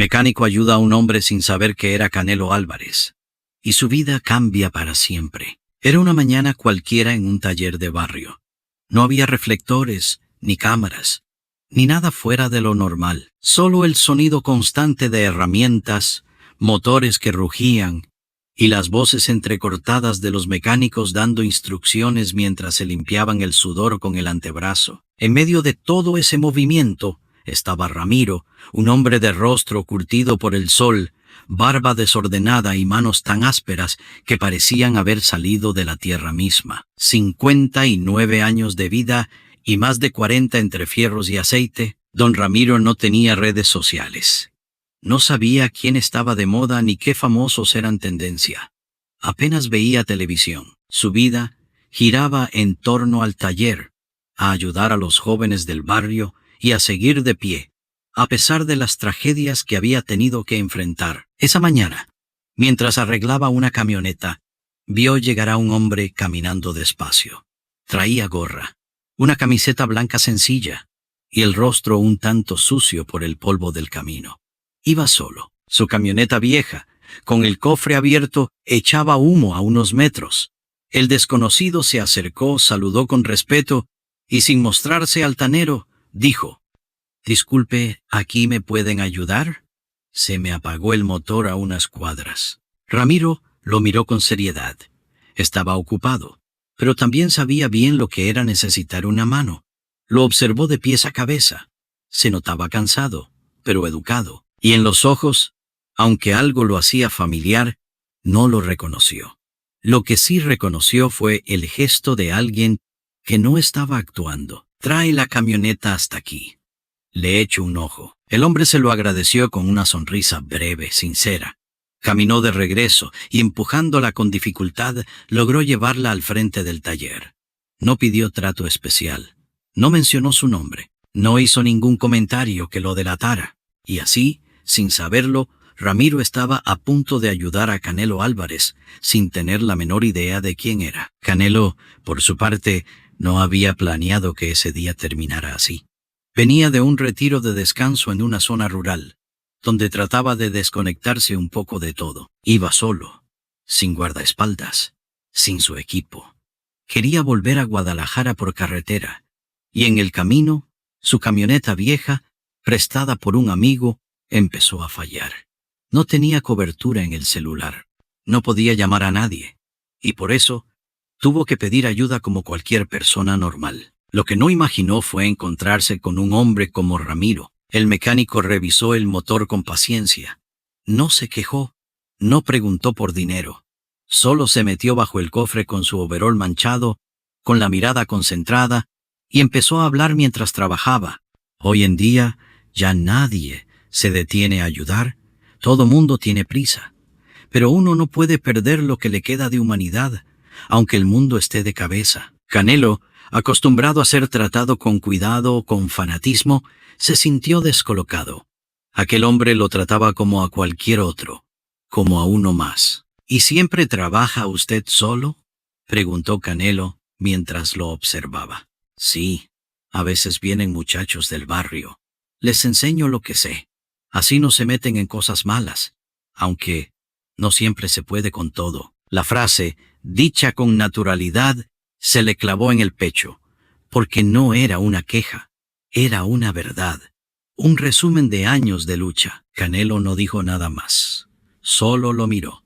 Mecánico ayuda a un hombre sin saber que era Canelo Álvarez. Y su vida cambia para siempre. Era una mañana cualquiera en un taller de barrio. No había reflectores, ni cámaras, ni nada fuera de lo normal. Solo el sonido constante de herramientas, motores que rugían, y las voces entrecortadas de los mecánicos dando instrucciones mientras se limpiaban el sudor con el antebrazo. En medio de todo ese movimiento estaba Ramiro, un hombre de rostro curtido por el sol, barba desordenada y manos tan ásperas que parecían haber salido de la tierra misma. 59 años de vida y más de 40 entre fierros y aceite. Don Ramiro no tenía redes sociales. No sabía quién estaba de moda ni qué famosos eran tendencia. Apenas veía televisión. Su vida giraba en torno al taller, a ayudar a los jóvenes del barrio y a seguir de pie, a pesar de las tragedias que había tenido que enfrentar. Esa mañana, mientras arreglaba una camioneta, vio llegar a un hombre caminando despacio. Traía gorra, una camiseta blanca sencilla y el rostro un tanto sucio por el polvo del camino. Iba solo. Su camioneta vieja, con el cofre abierto, echaba humo a unos metros. El desconocido se acercó, saludó con respeto y sin mostrarse altanero, dijo: «Disculpe, ¿aquí me pueden ayudar?» Se me apagó el motor a unas cuadras. Ramiro lo miró con seriedad. Estaba ocupado, pero también sabía bien lo que era necesitar una mano. Lo observó de pies a cabeza. Se notaba cansado, pero educado. Y en los ojos, aunque algo lo hacía familiar, no lo reconoció. Lo que sí reconoció fue el gesto de alguien que no estaba actuando. «Trae la camioneta hasta aquí. Le echo un ojo». El hombre se lo agradeció con una sonrisa breve, sincera. Caminó de regreso y empujándola con dificultad, logró llevarla al frente del taller. No pidió trato especial. No mencionó su nombre. No hizo ningún comentario que lo delatara. Y así, sin saberlo, Ramiro estaba a punto de ayudar a Canelo Álvarez, sin tener la menor idea de quién era. Canelo, por su parte, no había planeado que ese día terminara así. Venía de un retiro de descanso en una zona rural, donde trataba de desconectarse un poco de todo. Iba solo, sin guardaespaldas, sin su equipo. Quería volver a Guadalajara por carretera, y en el camino, su camioneta vieja, prestada por un amigo, empezó a fallar. No tenía cobertura en el celular, no podía llamar a nadie, y por eso tuvo que pedir ayuda como cualquier persona normal. Lo que no imaginó fue encontrarse con un hombre como Ramiro. El mecánico revisó el motor con paciencia. No se quejó, no preguntó por dinero. Solo se metió bajo el cofre con su overol manchado, con la mirada concentrada, y empezó a hablar mientras trabajaba. Hoy en día, ya nadie se detiene a ayudar. Todo mundo tiene prisa. Pero uno no puede perder lo que le queda de humanidad, aunque el mundo esté de cabeza. Canelo, acostumbrado a ser tratado con cuidado o con fanatismo, se sintió descolocado. Aquel hombre lo trataba como a cualquier otro, como a uno más. «¿Y siempre trabaja usted solo?», preguntó Canelo mientras lo observaba. «Sí, a veces vienen muchachos del barrio. Les enseño lo que sé. Así no se meten en cosas malas, aunque no siempre se puede con todo». La frase, dicha con naturalidad, se le clavó en el pecho, porque no era una queja, era una verdad, un resumen de años de lucha. Canelo no dijo nada más, solo lo miró.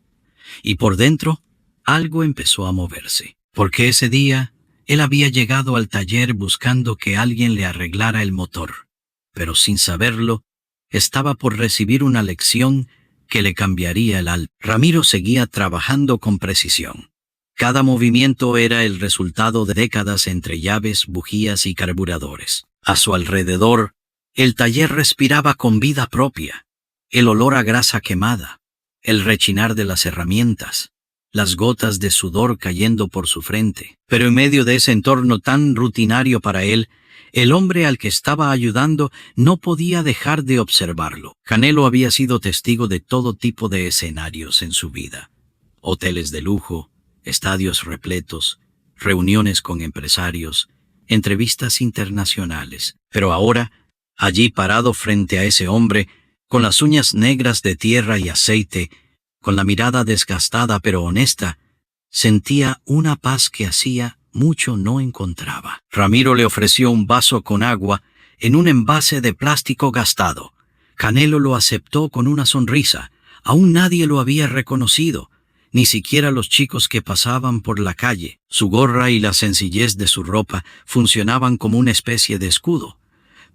Y por dentro, algo empezó a moverse, porque ese día, él había llegado al taller buscando que alguien le arreglara el motor, pero sin saberlo, estaba por recibir una lección que le cambiaría el alma. Ramiro seguía trabajando con precisión. Cada movimiento era el resultado de décadas entre llaves, bujías y carburadores. A su alrededor, el taller respiraba con vida propia. El olor a grasa quemada, el rechinar de las herramientas, las gotas de sudor cayendo por su frente. Pero en medio de ese entorno tan rutinario para él, el hombre al que estaba ayudando no podía dejar de observarlo. Canelo había sido testigo de todo tipo de escenarios en su vida. Hoteles de lujo, estadios repletos, reuniones con empresarios, entrevistas internacionales. Pero ahora, allí parado frente a ese hombre, Con las uñas negras de tierra y aceite, con la mirada desgastada pero honesta, sentía una paz que hacía mucho no encontraba. Ramiro le ofreció un vaso con agua en un envase de plástico gastado. Canelo lo aceptó con una sonrisa. Aún nadie lo había reconocido, ni siquiera los chicos que pasaban por la calle. Su gorra y la sencillez de su ropa funcionaban como una especie de escudo,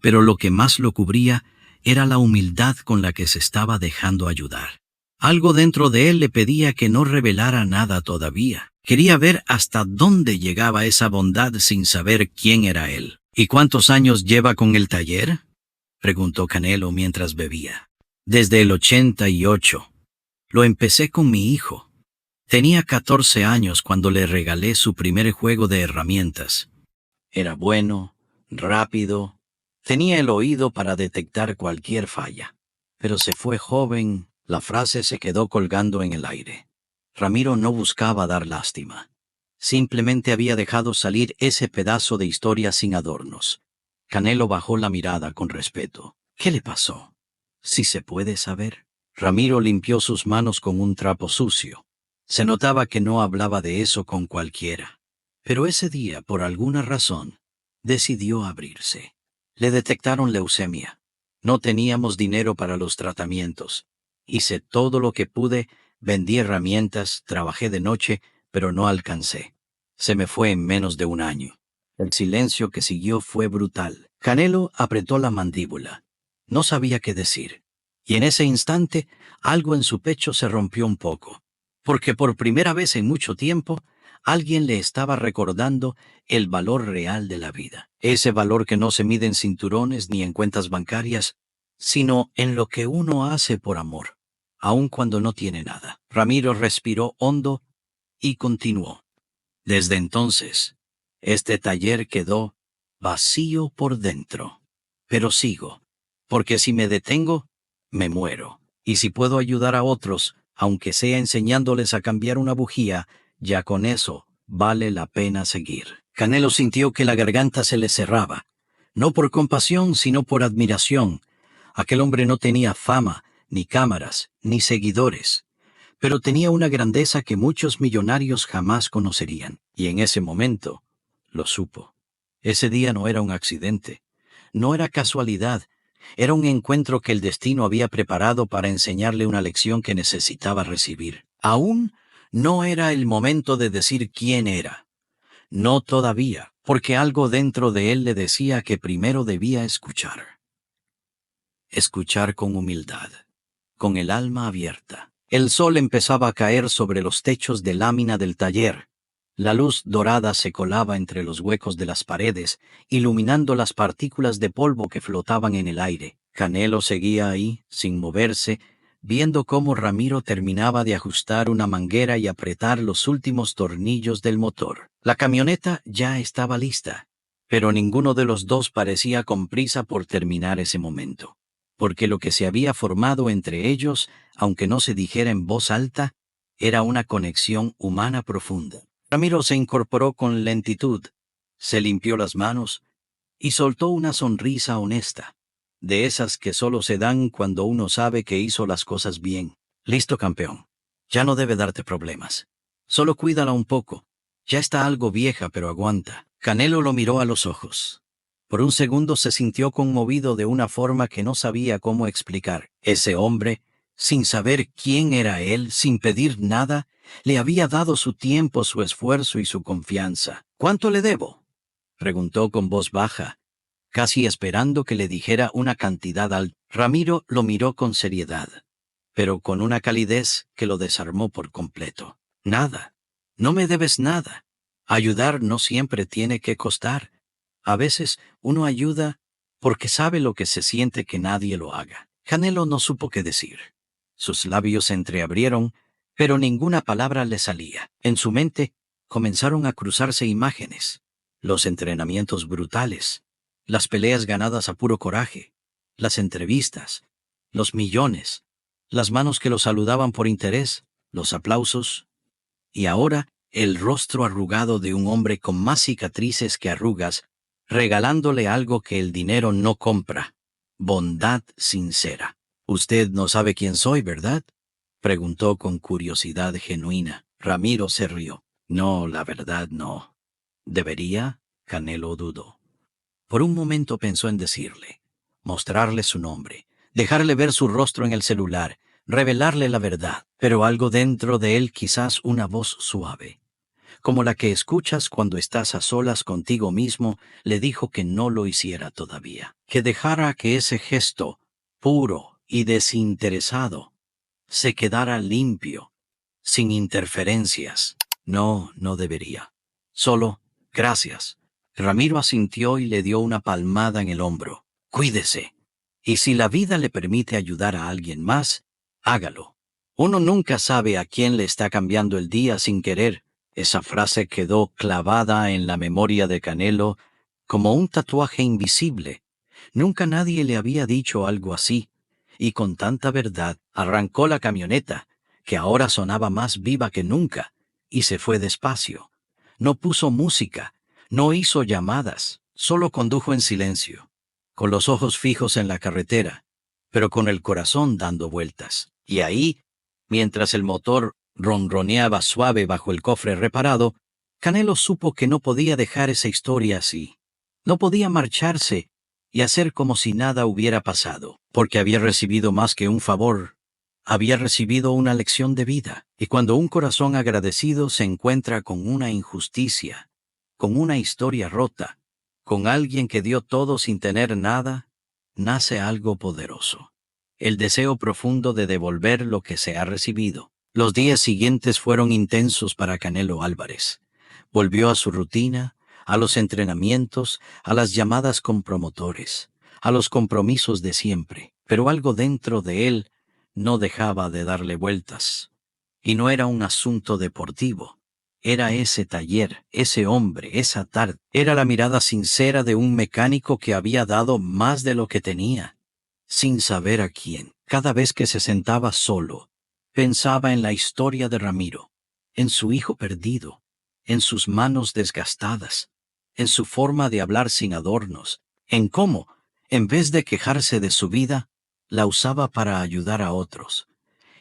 pero lo que más lo cubría era la humildad con la que se estaba dejando ayudar. Algo dentro de él le pedía que no revelara nada todavía. Quería ver hasta dónde llegaba esa bondad sin saber quién era él. ¿Y cuántos años lleva con el taller?, preguntó Canelo mientras bebía. Desde el 88. Lo empecé con mi hijo. Tenía 14 años cuando le regalé su primer juego de herramientas. Era bueno, rápido, tenía el oído para detectar cualquier falla. Pero se fue joven, la frase se quedó colgando en el aire. Ramiro no buscaba dar lástima. Simplemente había dejado salir ese pedazo de historia sin adornos. Canelo bajó la mirada con respeto. ¿Qué le pasó? Si se puede saber. Ramiro limpió sus manos con un trapo sucio. Se notaba que no hablaba de eso con cualquiera. Pero ese día, por alguna razón, decidió abrirse. Le detectaron leucemia. No teníamos dinero para los tratamientos. Hice todo lo que pude, vendí herramientas, trabajé de noche, pero no alcancé. Se me fue en menos de un año. El silencio que siguió fue brutal. Canelo apretó la mandíbula. No sabía qué decir. Y en ese instante, algo en su pecho se rompió un poco. Porque por primera vez en mucho tiempo, alguien le estaba recordando el valor real de la vida. Ese valor que no se mide en cinturones ni en cuentas bancarias, sino en lo que uno hace por amor, aun cuando no tiene nada. Ramiro respiró hondo y continuó. Desde entonces, este taller quedó vacío por dentro. Pero sigo, porque si me detengo, me muero. Y si puedo ayudar a otros, aunque sea enseñándoles a cambiar una bujía, ya con eso vale la pena seguir. Canelo sintió que la garganta se le cerraba, no por compasión, sino por admiración. Aquel hombre no tenía fama, ni cámaras, ni seguidores, pero tenía una grandeza que muchos millonarios jamás conocerían. Y en ese momento lo supo. Ese día no era un accidente, no era casualidad, era un encuentro que el destino había preparado para enseñarle una lección que necesitaba recibir. Aún no era el momento de decir quién era. No todavía, porque algo dentro de él le decía que primero debía escuchar. Escuchar con humildad, con el alma abierta. El sol empezaba a caer sobre los techos de lámina del taller. La luz dorada se colaba entre los huecos de las paredes, iluminando las partículas de polvo que flotaban en el aire. Canelo seguía ahí, sin moverse, viendo cómo Ramiro terminaba de ajustar una manguera y apretar los últimos tornillos del motor. La camioneta ya estaba lista, pero ninguno de los dos parecía con prisa por terminar ese momento, porque lo que se había formado entre ellos, aunque no se dijera en voz alta, era una conexión humana profunda. Ramiro se incorporó con lentitud, se limpió las manos y soltó una sonrisa honesta, de esas que solo se dan cuando uno sabe que hizo las cosas bien. Listo, campeón. Ya no debe darte problemas. Solo cuídala un poco. Ya está algo vieja, pero aguanta. Canelo lo miró a los ojos. Por un segundo se sintió conmovido de una forma que no sabía cómo explicar. Ese hombre, sin saber quién era él, sin pedir nada, le había dado su tiempo, su esfuerzo y su confianza. ¿Cuánto le debo?, preguntó con voz baja, casi esperando que le dijera una cantidad alta. Ramiro lo miró con seriedad, pero con una calidez que lo desarmó por completo. Nada. No me debes nada. Ayudar no siempre tiene que costar. A veces uno ayuda porque sabe lo que se siente que nadie lo haga. Canelo no supo qué decir. Sus labios se entreabrieron, pero ninguna palabra le salía. En su mente comenzaron a cruzarse imágenes. Los entrenamientos brutales, las peleas ganadas a puro coraje, las entrevistas, los millones, las manos que lo saludaban por interés, los aplausos, y ahora el rostro arrugado de un hombre con más cicatrices que arrugas, regalándole algo que el dinero no compra: bondad sincera. Usted no sabe quién soy, ¿verdad? Preguntó con curiosidad genuina. Ramiro se rió. No, la verdad no. ¿Debería? Canelo dudó. Por un momento pensó en decirle, mostrarle su nombre, dejarle ver su rostro en el celular, revelarle la verdad, pero algo dentro de él, quizás una voz suave, como la que escuchas cuando estás a solas contigo mismo, le dijo que no lo hiciera todavía, que dejara que ese gesto, puro y desinteresado, se quedara limpio, sin interferencias. No, no debería. Solo, gracias. Ramiro asintió y le dio una palmada en el hombro. Cuídese. Y si la vida le permite ayudar a alguien más, hágalo. Uno nunca sabe a quién le está cambiando el día sin querer. Esa frase quedó clavada en la memoria de Canelo como un tatuaje invisible. Nunca nadie le había dicho algo así. Y con tanta verdad arrancó la camioneta, que ahora sonaba más viva que nunca, y se fue despacio. No puso música, no hizo llamadas, solo condujo en silencio, con los ojos fijos en la carretera, pero con el corazón dando vueltas. Y ahí, mientras el motor ronroneaba suave bajo el cofre reparado, Canelo supo que no podía dejar esa historia así. No podía marcharse y hacer como si nada hubiera pasado, porque había recibido más que un favor. Había recibido una lección de vida, y cuando un corazón agradecido se encuentra con una injusticia, con una historia rota, con alguien que dio todo sin tener nada, nace algo poderoso. El deseo profundo de devolver lo que se ha recibido. Los días siguientes fueron intensos para Canelo Álvarez. Volvió a su rutina, a los entrenamientos, a las llamadas con promotores, a los compromisos de siempre, pero algo dentro de él no dejaba de darle vueltas. Y no era un asunto deportivo. Era ese taller, ese hombre, esa tarde. Era la mirada sincera de un mecánico que había dado más de lo que tenía, sin saber a quién. Cada vez que se sentaba solo, pensaba en la historia de Ramiro, en su hijo perdido, en sus manos desgastadas, en su forma de hablar sin adornos, en cómo, en vez de quejarse de su vida, la usaba para ayudar a otros.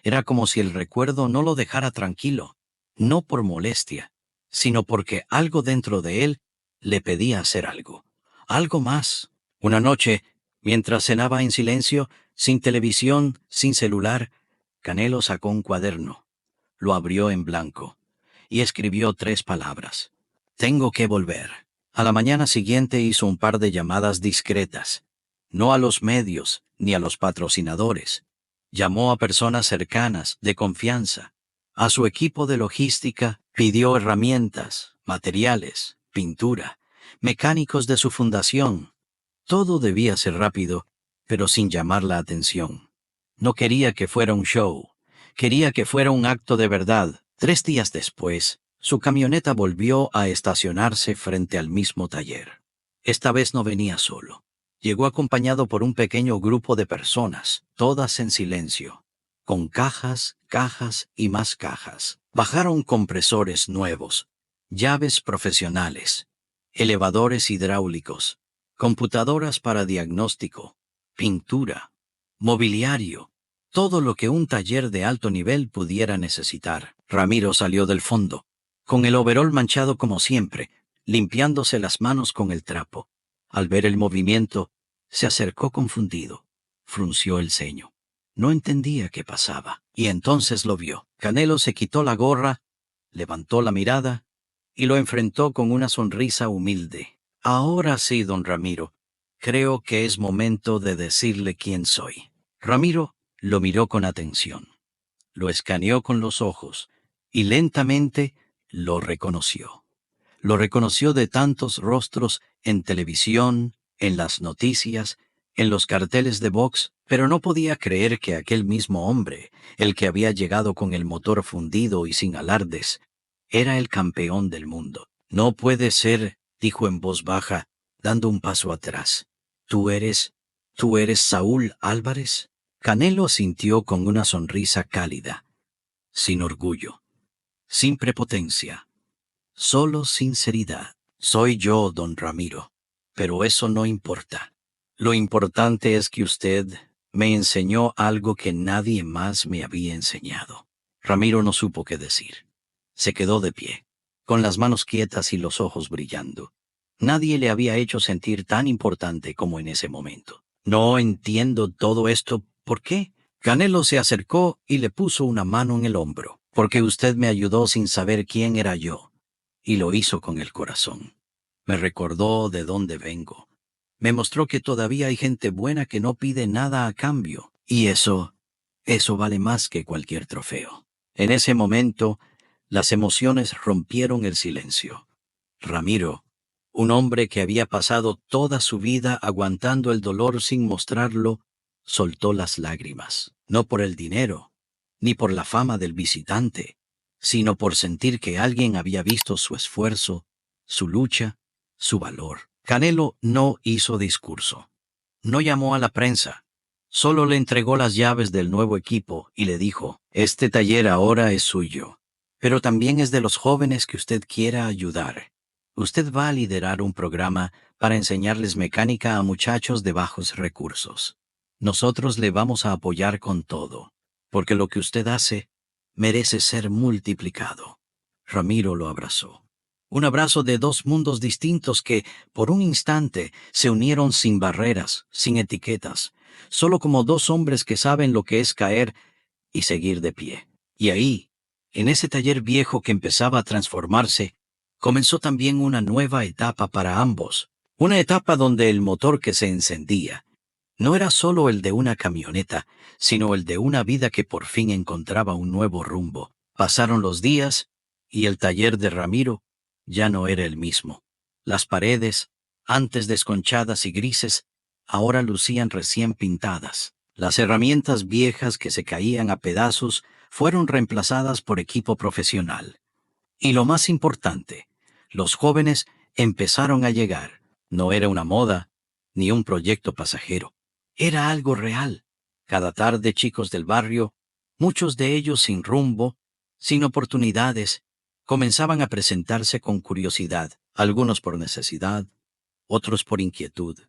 Era como si el recuerdo no lo dejara tranquilo, no por molestia, sino porque algo dentro de él le pedía hacer algo más. Una noche, mientras cenaba en silencio, sin televisión, sin celular, Canelo sacó un cuaderno, lo abrió en blanco y escribió 3 palabras. Tengo que volver. A la mañana siguiente hizo un par de llamadas discretas, no a los medios ni a los patrocinadores. Llamó a personas cercanas, de confianza. A su equipo de logística pidió herramientas, materiales, pintura, mecánicos de su fundación. Todo debía ser rápido, pero sin llamar la atención. No quería que fuera un show. Quería que fuera un acto de verdad. 3 días después, su camioneta volvió a estacionarse frente al mismo taller. Esta vez no venía solo. Llegó acompañado por un pequeño grupo de personas, todas en silencio, con cajas, cajas y más cajas. Bajaron compresores nuevos, llaves profesionales, elevadores hidráulicos, computadoras para diagnóstico, pintura, mobiliario, todo lo que un taller de alto nivel pudiera necesitar. Ramiro salió del fondo, con el overol manchado como siempre, limpiándose las manos con el trapo. Al ver el movimiento, se acercó confundido, frunció el ceño. No entendía qué pasaba, y entonces lo vio. Canelo se quitó la gorra, levantó la mirada y lo enfrentó con una sonrisa humilde. Ahora sí, don Ramiro, creo que es momento de decirle quién soy. Ramiro lo miró con atención, lo escaneó con los ojos y lentamente lo reconoció. Lo reconoció de tantos rostros en televisión, en las noticias, en los carteles de box, pero no podía creer que aquel mismo hombre, el que había llegado con el motor fundido y sin alardes, era el campeón del mundo. No puede ser, dijo en voz baja, dando un paso atrás. ¿Tú eres Saúl Álvarez? Canelo asintió con una sonrisa cálida, sin orgullo, sin prepotencia. Solo sinceridad. Soy yo, don Ramiro. Pero eso no importa. Lo importante es que usted Me enseñó algo que nadie más me había enseñado. Ramiro no supo qué decir. Se quedó de pie, con las manos quietas y los ojos brillando. Nadie le había hecho sentir tan importante como en ese momento. No entiendo todo esto, ¿por qué? Canelo se acercó y le puso una mano en el hombro. Porque usted me ayudó sin saber quién era yo. Y lo hizo con el corazón. Me recordó de dónde vengo. Me mostró que todavía hay gente buena que no pide nada a cambio. Y eso vale más que cualquier trofeo. En ese momento, las emociones rompieron el silencio. Ramiro, un hombre que había pasado toda su vida aguantando el dolor sin mostrarlo, soltó las lágrimas, no por el dinero, ni por la fama del visitante, sino por sentir que alguien había visto su esfuerzo, su lucha, su valor. Canelo no hizo discurso. No llamó a la prensa. Solo le entregó las llaves del nuevo equipo y le dijo, este taller ahora es suyo, pero también es de los jóvenes que usted quiera ayudar. Usted va a liderar un programa para enseñarles mecánica a muchachos de bajos recursos. Nosotros le vamos a apoyar con todo, porque lo que usted hace merece ser multiplicado. Ramiro lo abrazó. Un abrazo de dos mundos distintos que, por un instante, se unieron sin barreras, sin etiquetas, solo como dos hombres que saben lo que es caer y seguir de pie. Y ahí, en ese taller viejo que empezaba a transformarse, comenzó también una nueva etapa para ambos. Una etapa donde el motor que se encendía no era solo el de una camioneta, sino el de una vida que por fin encontraba un nuevo rumbo. Pasaron los días y el taller de Ramiro ya no era el mismo. Las paredes, antes desconchadas y grises, ahora lucían recién pintadas. Las herramientas viejas que se caían a pedazos fueron reemplazadas por equipo profesional. Y lo más importante, los jóvenes empezaron a llegar. No era una moda, ni un proyecto pasajero. Era algo real. Cada tarde chicos del barrio, muchos de ellos sin rumbo, sin oportunidades, comenzaban a presentarse con curiosidad, algunos por necesidad, otros por inquietud.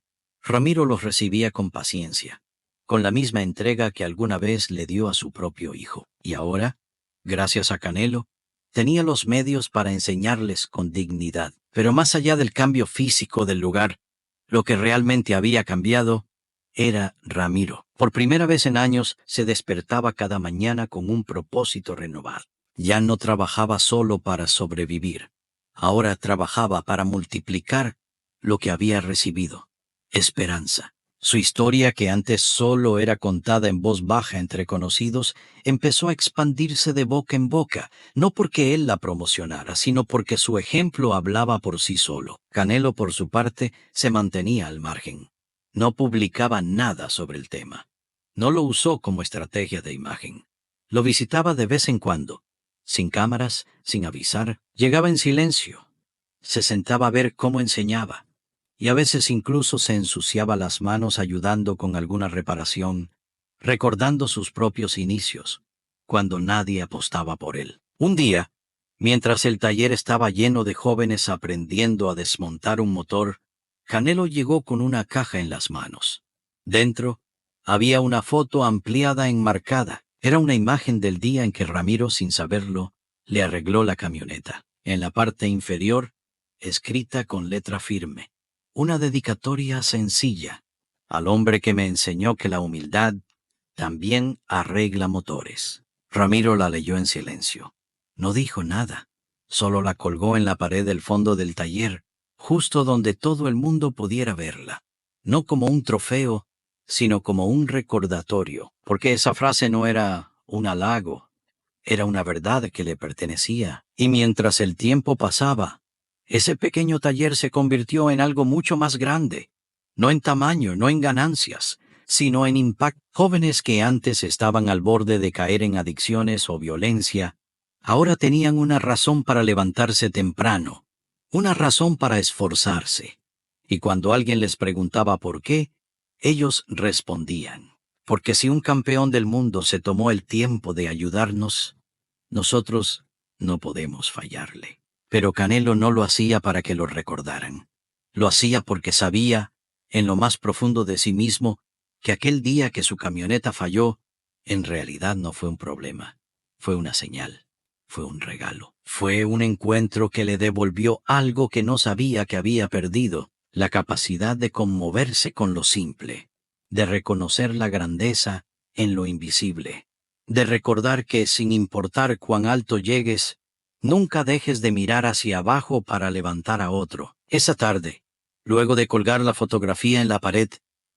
Ramiro los recibía con paciencia, con la misma entrega que alguna vez le dio a su propio hijo. Y ahora, gracias a Canelo, tenía los medios para enseñarles con dignidad. Pero más allá del cambio físico del lugar, lo que realmente había cambiado era Ramiro. Por primera vez en años se despertaba cada mañana con un propósito renovado. Ya no trabajaba solo para sobrevivir. Ahora trabajaba para multiplicar lo que había recibido. Esperanza. Su historia, que antes solo era contada en voz baja entre conocidos, empezó a expandirse de boca en boca, no porque él la promocionara, sino porque su ejemplo hablaba por sí solo. Canelo, por su parte, se mantenía al margen. No publicaba nada sobre el tema. No lo usó como estrategia de imagen. Lo visitaba de vez en cuando, sin cámaras, sin avisar. Llegaba en silencio. Se sentaba a ver cómo enseñaba. Y a veces incluso se ensuciaba las manos ayudando con alguna reparación, recordando sus propios inicios, cuando nadie apostaba por él. Un día, mientras el taller estaba lleno de jóvenes aprendiendo a desmontar un motor, Canelo llegó con una caja en las manos. Dentro, había una foto ampliada enmarcada. Era una imagen del día en que Ramiro, sin saberlo, le arregló la camioneta. En la parte inferior, escrita con letra firme, una dedicatoria sencilla al hombre que me enseñó que la humildad también arregla motores. Ramiro la leyó en silencio. No dijo nada, solo la colgó en la pared del fondo del taller, justo donde todo el mundo pudiera verla. No como un trofeo, sino como un recordatorio, porque esa frase no era un halago, era una verdad que le pertenecía. Y mientras el tiempo pasaba, ese pequeño taller se convirtió en algo mucho más grande, no en tamaño, no en ganancias, sino en impacto. Jóvenes que antes estaban al borde de caer en adicciones o violencia, ahora tenían una razón para levantarse temprano, una razón para esforzarse. Y cuando alguien les preguntaba por qué, ellos respondían, porque si un campeón del mundo se tomó el tiempo de ayudarnos, nosotros no podemos fallarle. Pero Canelo no lo hacía para que lo recordaran. Lo hacía porque sabía, en lo más profundo de sí mismo, que aquel día que su camioneta falló, en realidad no fue un problema, fue una señal, fue un regalo. Fue un encuentro que le devolvió algo que no sabía que había perdido, la capacidad de conmoverse con lo simple, de reconocer la grandeza en lo invisible, de recordar que sin importar cuán alto llegues, nunca dejes de mirar hacia abajo para levantar a otro. Esa tarde, luego de colgar la fotografía en la pared,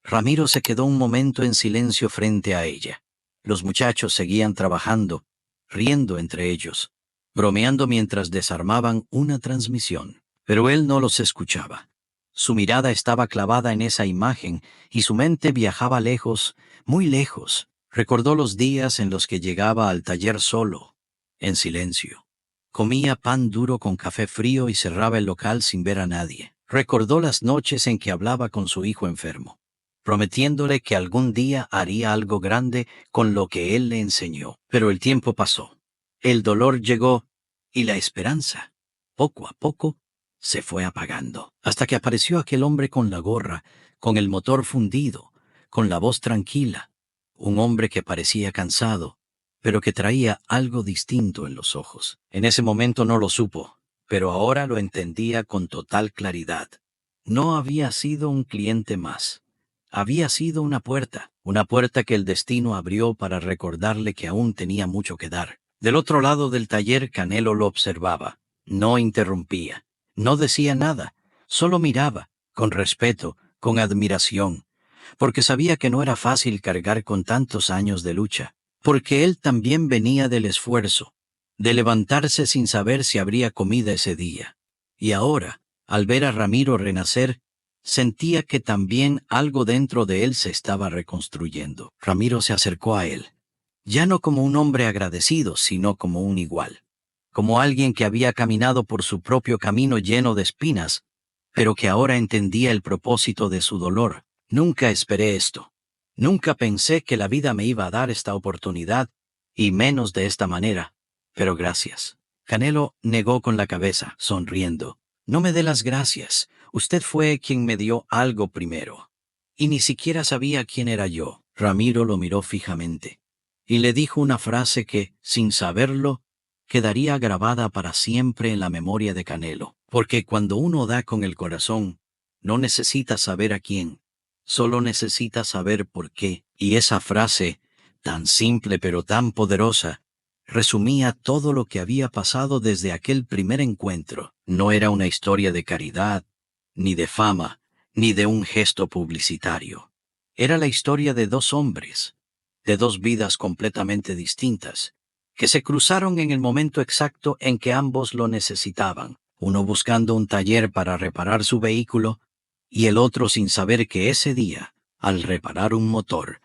Ramiro se quedó un momento en silencio frente a ella. Los muchachos seguían trabajando, riendo entre ellos, bromeando mientras desarmaban una transmisión. Pero él no los escuchaba. Su mirada estaba clavada en esa imagen y su mente viajaba lejos, muy lejos. Recordó los días en los que llegaba al taller solo, en silencio. Comía pan duro con café frío y cerraba el local sin ver a nadie. Recordó las noches en que hablaba con su hijo enfermo, prometiéndole que algún día haría algo grande con lo que él le enseñó. Pero el tiempo pasó. El dolor llegó y la esperanza, poco a poco, se fue apagando, hasta que apareció aquel hombre con la gorra, con el motor fundido, con la voz tranquila, un hombre que parecía cansado, pero que traía algo distinto en los ojos. En ese momento no lo supo, pero ahora lo entendía con total claridad. No había sido un cliente más. Había sido una puerta que el destino abrió para recordarle que aún tenía mucho que dar. Del otro lado del taller, Canelo lo observaba. No interrumpía, no decía nada, solo miraba, con respeto, con admiración, porque sabía que no era fácil cargar con tantos años de lucha, porque él también venía del esfuerzo, de levantarse sin saber si habría comida ese día. Y ahora, al ver a Ramiro renacer, sentía que también algo dentro de él se estaba reconstruyendo. Ramiro se acercó a él, ya no como un hombre agradecido, sino como un igual, como alguien que había caminado por su propio camino lleno de espinas, pero que ahora entendía el propósito de su dolor. Nunca esperé esto. Nunca pensé que la vida me iba a dar esta oportunidad, y menos de esta manera. Pero gracias. Canelo negó con la cabeza, sonriendo. No me dé las gracias. Usted fue quien me dio algo primero. Y ni siquiera sabía quién era yo. Ramiro lo miró fijamente y le dijo una frase que, sin saberlo, quedaría grabada para siempre en la memoria de Canelo. Porque cuando uno da con el corazón, no necesita saber a quién, solo necesita saber por qué. Y esa frase, tan simple pero tan poderosa, resumía todo lo que había pasado desde aquel primer encuentro. No era una historia de caridad, ni de fama, ni de un gesto publicitario. Era la historia de dos hombres, de dos vidas completamente distintas, que se cruzaron en el momento exacto en que ambos lo necesitaban, uno buscando un taller para reparar su vehículo, y el otro sin saber que ese día, al reparar un motor,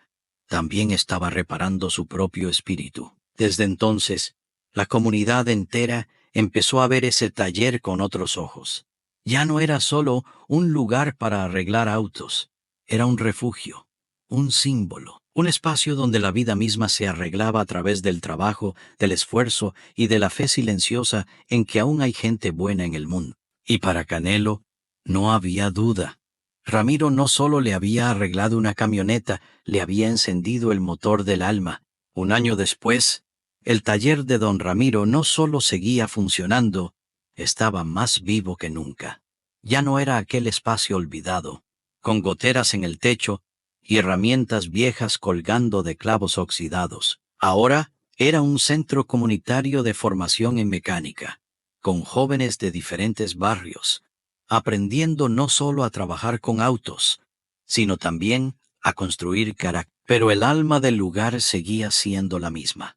también estaba reparando su propio espíritu. Desde entonces, la comunidad entera empezó a ver ese taller con otros ojos. Ya no era solo un lugar para arreglar autos, era un refugio, un símbolo, un espacio donde la vida misma se arreglaba a través del trabajo, del esfuerzo y de la fe silenciosa en que aún hay gente buena en el mundo. Y para Canelo, no había duda. Ramiro no solo le había arreglado una camioneta, le había encendido el motor del alma. Un año después, el taller de don Ramiro no solo seguía funcionando, estaba más vivo que nunca. Ya no era aquel espacio olvidado, con goteras en el techo y herramientas viejas colgando de clavos oxidados. Ahora era un centro comunitario de formación en mecánica, con jóvenes de diferentes barrios, aprendiendo no solo a trabajar con autos, sino también a construir carácter. Pero el alma del lugar seguía siendo la misma.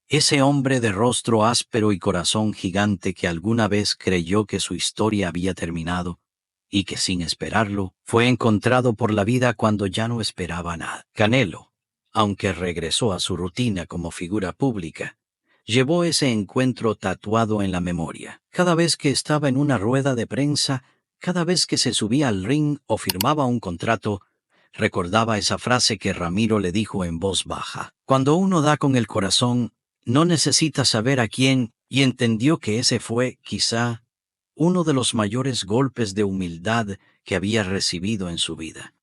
Ese hombre de rostro áspero y corazón gigante que alguna vez creyó que su historia había terminado, y que sin esperarlo, fue encontrado por la vida cuando ya no esperaba nada. Canelo, aunque regresó a su rutina como figura pública, llevó ese encuentro tatuado en la memoria. Cada vez que estaba en una rueda de prensa, cada vez que se subía al ring o firmaba un contrato, recordaba esa frase que Ramiro le dijo en voz baja. Cuando uno da con el corazón, no necesita saber a quién, y entendió que ese fue, quizá, uno de los mayores golpes de humildad que había recibido en su vida.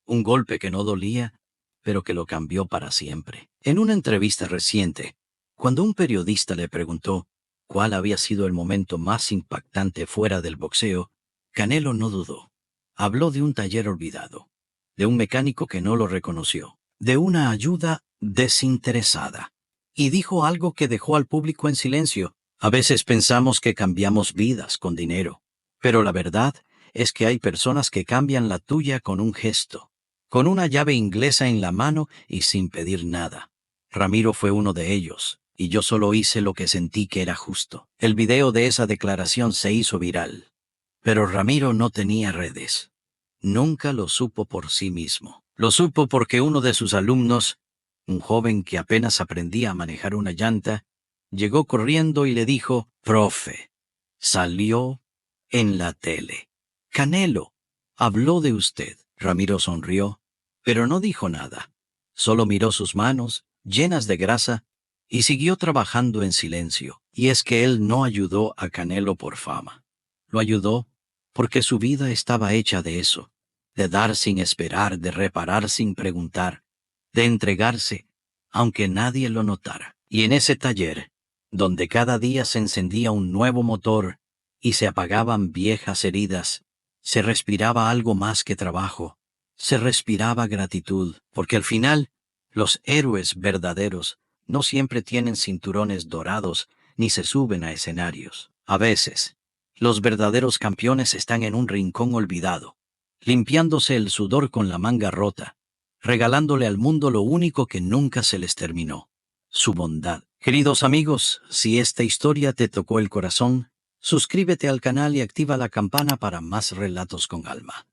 Un golpe que no dolía, pero que lo cambió para siempre. En una entrevista reciente, cuando un periodista le preguntó cuál había sido el momento más impactante fuera del boxeo, Canelo no dudó. Habló de un taller olvidado, de un mecánico que no lo reconoció, de una ayuda desinteresada. Y dijo algo que dejó al público en silencio. A veces pensamos que cambiamos vidas con dinero, pero la verdad es que hay personas que cambian la tuya con un gesto, con una llave inglesa en la mano y sin pedir nada. Ramiro fue uno de ellos, y yo solo hice lo que sentí que era justo. El video de esa declaración se hizo viral. Pero Ramiro no tenía redes. Nunca lo supo por sí mismo. Lo supo porque uno de sus alumnos, un joven que apenas aprendía a manejar una llanta, llegó corriendo y le dijo: «Profe, salió en la tele. Canelo habló de usted». Ramiro sonrió, pero no dijo nada. Solo miró sus manos, llenas de grasa, y siguió trabajando en silencio. Y es que él no ayudó a Canelo por fama. Lo ayudó porque su vida estaba hecha de eso, de dar sin esperar, de reparar sin preguntar, de entregarse, aunque nadie lo notara. Y en ese taller, donde cada día se encendía un nuevo motor y se apagaban viejas heridas, se respiraba algo más que trabajo, se respiraba gratitud, porque al final, los héroes verdaderos no siempre tienen cinturones dorados ni se suben a escenarios. A veces, los verdaderos campeones están en un rincón olvidado, limpiándose el sudor con la manga rota, regalándole al mundo lo único que nunca se les terminó: su bondad. Queridos amigos, si esta historia te tocó el corazón, suscríbete al canal y activa la campana para más relatos con alma.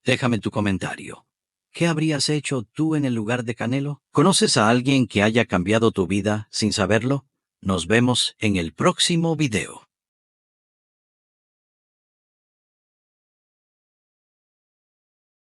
Déjame tu comentario. ¿Qué habrías hecho tú en el lugar de Canelo? ¿Conoces a alguien que haya cambiado tu vida sin saberlo? Nos vemos en el próximo video.